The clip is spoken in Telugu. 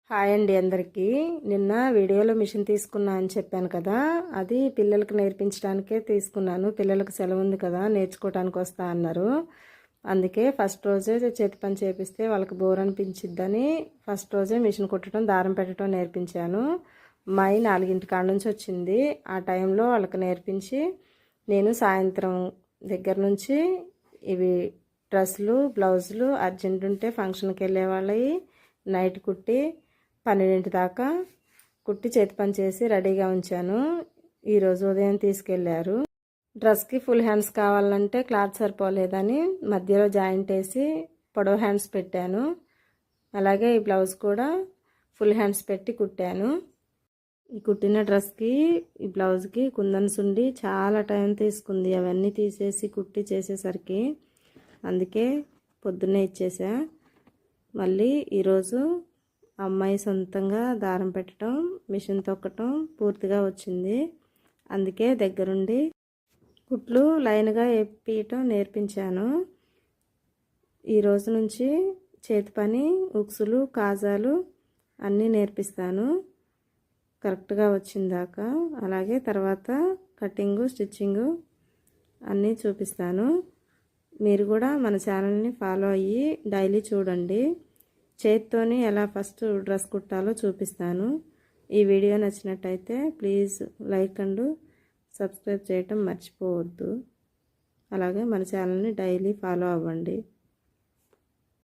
హాయ్ అండి అందరికీ. నిన్న వీడియోలో మిషన్ తీసుకున్నా అని చెప్పాను కదా, అది పిల్లలకు నేర్పించడానికే తీసుకున్నాను. పిల్లలకు సెలవు ఉంది కదా, నేర్చుకోవడానికి వస్తా అన్నారు. అందుకే ఫస్ట్ రోజే చేతి పని చేపిస్తే వాళ్ళకి బోర్ అనిపించిద్దని ఫస్ట్ రోజే మిషన్ కుట్టడం, దారం పెట్టడం నేర్పించాను. అమ్మాయి 4 కాడ నుంచి వచ్చింది. ఆ టైంలో వాళ్ళకి నేర్పించి నేను సాయంత్రం దగ్గర నుంచి ఇవి డ్రెస్సులు, బ్లౌజులు అర్జెంట్ ఉంటే ఫంక్షన్కి వెళ్ళే వాళ్ళవి నైట్ కుట్టి 12 దాకా కుట్టి చేతి పని చేసి రెడీగా ఉంచాను. ఈరోజు ఉదయం తీసుకెళ్లారు. డ్రెస్కి ఫుల్ హ్యాండ్స్ కావాలంటే క్లాత్ సరిపోలేదని మధ్యలో జాయింట్ వేసి పొడవు హ్యాండ్స్ పెట్టాను. అలాగే ఈ బ్లౌజ్ కూడా ఫుల్ హ్యాండ్స్ పెట్టి కుట్టాను. ఈ కుట్టిన డ్రెస్కి ఈ బ్లౌజ్కి కుందన్స్ ఉండి చాలా టైం తీసుకుంది. అవన్నీ తీసేసి కుట్టి చేసేసరికి అందుకే పొద్దున్నే ఇచ్చేసా. మళ్ళీ ఈరోజు అమ్మాయి సొంతంగా దారం పెట్టడం, మిషన్ తొక్కటం పూర్తిగా వచ్చింది. అందుకే దగ్గరుండి కుట్లు లైన్గా వేయటం నేర్పించాను. ఈరోజు నుంచి చేతి పని, ఉక్సులు, కాజాలు అన్నీ నేర్పిస్తాను కరెక్ట్గా వచ్చిందాక. అలాగే తర్వాత కటింగు, స్టిచ్చింగు అన్నీ చూపిస్తాను. మీరు కూడా మన ఛానల్ని ఫాలో అయ్యి డైలీ చూడండి. చేత్తోని ఎలా ఫస్ట్ డ్రెస్ కుట్టాలో చూపిస్తాను. ఈ వీడియో నచ్చినట్టయితే ప్లీజ్ లైక్ అండ్ సబ్స్క్రైబ్ చేయటం మర్చిపోవద్దు. అలాగే మన ఛానల్ని డైలీ ఫాలో అవ్వండి.